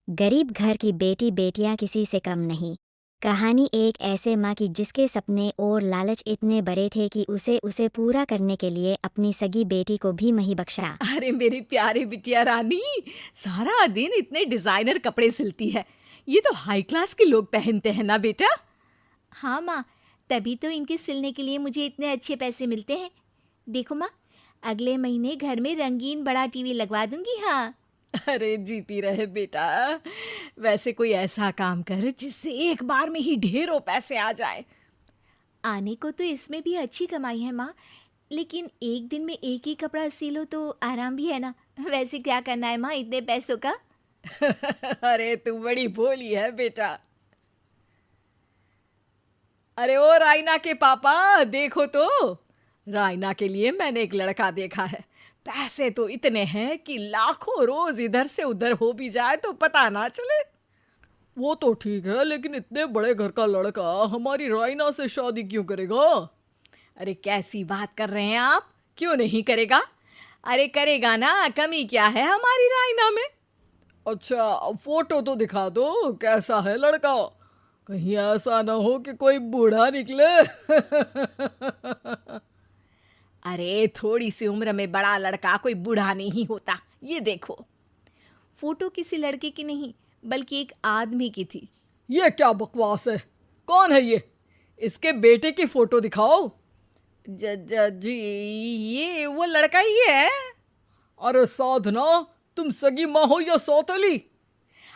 गरीब घर की बेटी बेटियां किसी से कम नहीं। कहानी एक ऐसे माँ की जिसके सपने और लालच इतने बड़े थे कि उसे उसे पूरा करने के लिए अपनी सगी बेटी को भी नहीं बख्शा। अरे मेरी प्यारी बिटिया रानी, सारा दिन इतने डिजाइनर कपड़े सिलती है। ये तो हाई क्लास के लोग पहनते हैं ना बेटा। हाँ माँ, तभी तो इनके सिलने के लिए मुझे इतने अच्छे पैसे मिलते हैं। देखो माँ, अगले महीने घर में रंगीन बड़ा टीवी लगवा दूंगी। हाँ। अरे जीती रहे बेटा। वैसे कोई ऐसा काम कर जिससे एक बार में ही ढेरों पैसे आ जाए। आने को तो इसमें भी अच्छी कमाई है माँ, लेकिन एक दिन में एक ही कपड़ा सिलो तो आराम भी है ना। वैसे क्या करना है माँ इतने पैसों का? अरे तू बड़ी भोली है बेटा। अरे ओ रायना के पापा, देखो तो। रायना के लिए मैंने एक लड़का देखा है। पैसे तो इतने हैं कि लाखों रोज इधर से उधर हो भी जाए तो पता ना चले। वो तो ठीक है, लेकिन इतने बड़े घर का लड़का हमारी रायना से शादी क्यों करेगा? अरे कैसी बात कर रहे हैं आप? क्यों नहीं करेगा? अरे करेगा ना, कमी क्या है हमारी रायना में? अच्छा, फोटो तो दिखा दो, कैसा है लड़का? कहीं ऐसा ना हो कि कोई बूढ़ा निकले। अरे थोड़ी सी उम्र में बड़ा लड़का कोई बूढ़ा नहीं होता। ये देखो। फोटो किसी लड़के की नहीं, बल्कि एक आदमी की थी। ये क्या बकवास है? कौन है ये? इसके बेटे की फोटो दिखाओ। जी, ये वो लड़का ही है। अरे साधना, तुम सगी माँ हो या सौतेली?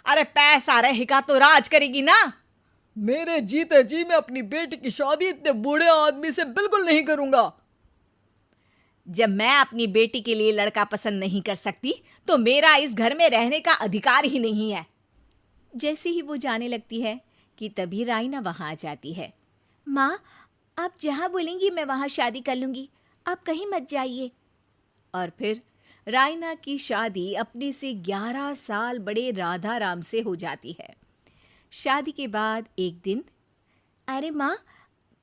अरे पैसा रहेगा तो राज करेगी ना। मेरे जीते जी मैं अपनी बेटी की शादी इतने बूढ़े आदमी से बिल्कुल नहीं करूंगा। जब मैं अपनी बेटी के लिए लड़का पसंद नहीं कर सकती तो मेरा इस घर में रहने का अधिकार ही नहीं है। जैसे ही वो जाने लगती है कि तभी राइना वहाँ आ जाती है। माँ, आप जहाँ बोलेंगी मैं वहाँ शादी कर लूँगी, आप कहीं मत जाइए। और फिर रायना की शादी अपने से 11 साल बड़े राधा राम से हो जाती है। शादी के बाद एक दिन, अरे माँ,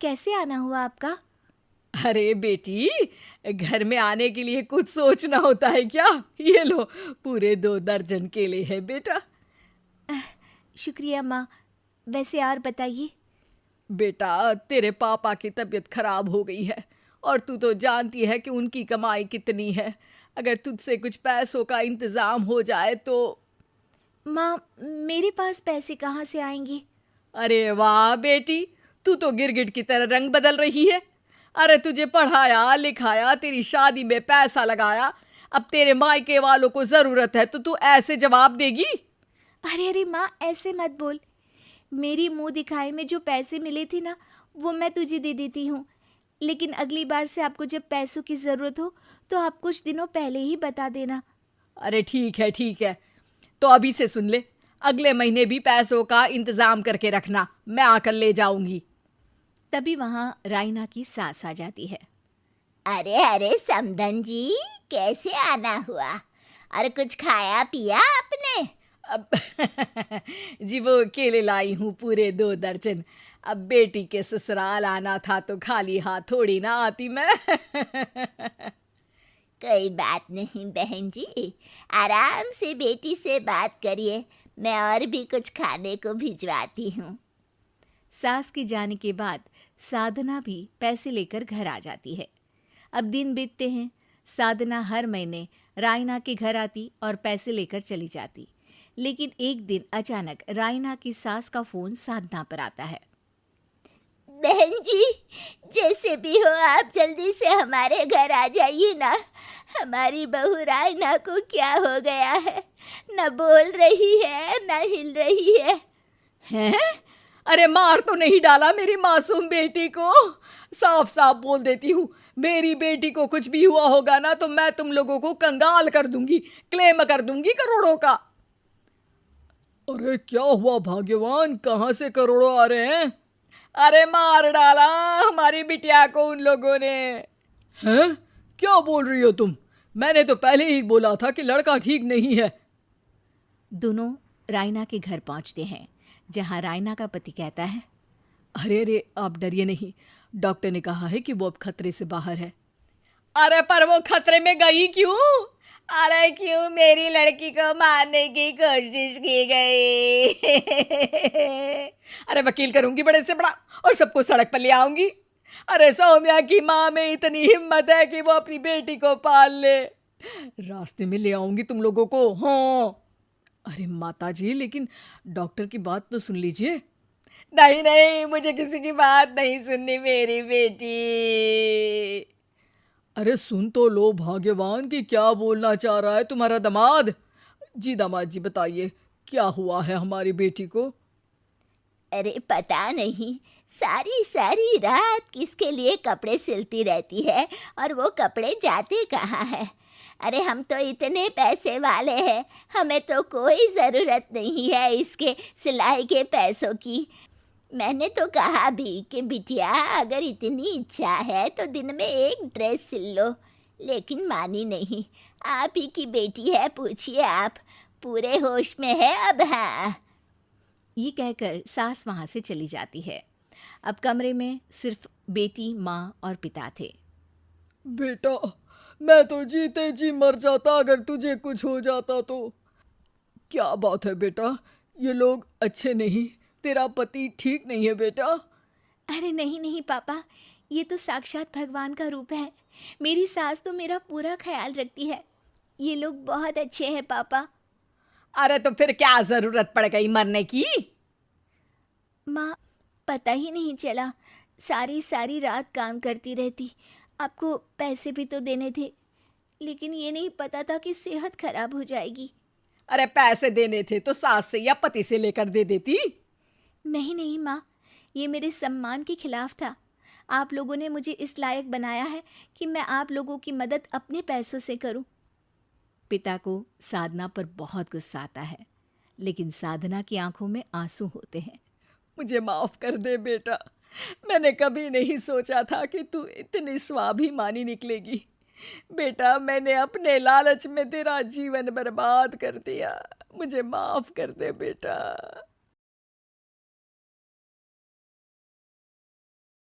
कैसे आना हुआ आपका? अरे बेटी, घर में आने के लिए कुछ सोचना होता है क्या? ये लो, पूरे 2 दर्जन केले हैं बेटा। शुक्रिया माँ। वैसे और बताइए। बेटा, तेरे पापा की तबीयत खराब हो गई है और तू तो जानती है कि उनकी कमाई कितनी है। अगर तुझसे कुछ पैसों का इंतजाम हो जाए तो। माँ, मेरे पास पैसे कहाँ से आएंगे? अरे वाह बेटी, तू तो गिरगिट की तरह रंग बदल रही है। अरे तुझे पढ़ाया लिखाया, तेरी शादी में पैसा लगाया, अब तेरे मायके वालों को जरूरत है तो तू ऐसे जवाब देगी? अरे अरे माँ, ऐसे मत बोल। मेरी मुंह दिखाए में जो पैसे मिले थे ना, वो मैं तुझे दे देती हूँ। लेकिन अगली बार से आपको जब पैसों की ज़रूरत हो तो आप कुछ दिनों पहले ही बता देना। अरे ठीक है ठीक है, तो अभी से सुन ले, अगले महीने भी पैसों का इंतजाम करके रखना, मैं आकर ले जाऊंगी। तभी वहाँ राइना की सास आ जाती है। अरे अरे समधन जी, कैसे आना हुआ? और कुछ खाया पिया आपने? अब जी वो केले लाई हूँ पूरे 2 दर्जन। अब बेटी के ससुराल आना था तो खाली हाथ थोड़ी ना आती मैं। कोई बात नहीं बहन जी, आराम से बेटी से बात करिए, मैं और भी कुछ खाने को भिजवाती हूँ। सास के जाने के बाद साधना भी पैसे लेकर घर आ जाती है। अब दिन बीतते हैं। साधना हर महीने राइना के घर आती और पैसे लेकर चली जाती। लेकिन एक दिन अचानक राइना की सास का फोन साधना पर आता है। बहन जी, जैसे भी हो आप जल्दी से हमारे घर आ जाइए ना। हमारी बहू रायना को क्या हो गया है? न बोल रही है न हिल रही है। हैं? अरे मार तो नहीं डाला मेरी मासूम बेटी को? साफ साफ बोल देती हूँ, मेरी बेटी को कुछ भी हुआ होगा ना तो मैं तुम लोगों को कंगाल कर दूंगी, क्लेम कर दूंगी करोड़ों का। अरे क्या हुआ भाग्यवान, कहाँ से करोड़ों आ रहे हैं? अरे मार डाला हमारी बिटिया को उन लोगों ने। हैं? क्या बोल रही हो तुम? मैंने तो पहले ही बोला था कि लड़का ठीक नहीं है। दोनों राइना के घर पहुंचते हैं, जहां राइना का पति कहता है, अरे अरे आप डरिए नहीं, डॉक्टर ने कहा है कि वो अब खतरे से बाहर है। अरे पर वो खतरे में गई क्यों? अरे क्यों मेरी लड़की को मारने की कोशिश की गई? अरे वकील करूंगी बड़े से बड़ा और सबको सड़क पर ले आऊंगी। अरे सौम्या की माँ में इतनी हिम्मत है कि वो अपनी बेटी को पाल ले। रास्ते में ले आऊंगी तुम लोगों को। हाँ। अरे माता जी, लेकिन डॉक्टर की बात तो सुन लीजिए। नहीं नहीं, मुझे किसी की बात नहीं सुननी मेरी बेटी। अरे सुन तो लो भाग्यवान कि क्या बोलना चाह रहा है तुम्हारा दामाद। जी दामाद जी, बताइए क्या हुआ है हमारी बेटी को? अरे पता नहीं, सारी सारी रात किसके लिए कपड़े सिलती रहती है और वो कपड़े जाते कहाँ हैं। अरे हम तो इतने पैसे वाले हैं, हमें तो कोई ज़रूरत नहीं है इसके सिलाई के पैसों की। मैंने तो कहा भी कि बिटिया अगर इतनी इच्छा है तो दिन में एक ड्रेस सिल लो, लेकिन मानी नहीं। आप ही की बेटी है, पूछिए आप, पूरे होश में है अब। हाँ। ये कहकर सास वहाँ से चली जाती है। अब कमरे में सिर्फ बेटी, माँ और पिता थे। बेटा, मैं तो जीते जी मर जाता अगर तुझे कुछ हो जाता तो। क्या बात है बेटा, ये लोग अच्छे नहीं, तेरा पति ठीक नहीं है बेटा? अरे नहीं नहीं पापा, ये तो साक्षात भगवान का रूप है। मेरी सास तो मेरा पूरा ख्याल रखती है। ये लोग बहुत अच्छे हैं पापा। अरे तो फिर क्या जरूरत पड़ गई मरने की? माँ, पता ही नहीं चला, सारी सारी रात काम करती रहती। आपको पैसे भी तो देने थे, लेकिन ये नहीं पता था कि सेहत खराब हो जाएगी। अरे पैसे देने थे तो सास से या पति से लेकर दे देती। नहीं नहीं माँ, ये मेरे सम्मान के खिलाफ था। आप लोगों ने मुझे इस लायक बनाया है कि मैं आप लोगों की मदद अपने पैसों से करूं। पिता को साधना पर बहुत गुस्सा आता है, लेकिन साधना की आंखों में आंसू होते हैं। मुझे माफ कर दे बेटा, मैंने कभी नहीं सोचा था कि तू इतनी स्वाभिमानी निकलेगी। बेटा, मैंने अपने लालच में तेरा जीवन बर्बाद कर दिया, मुझे माफ कर दे बेटा।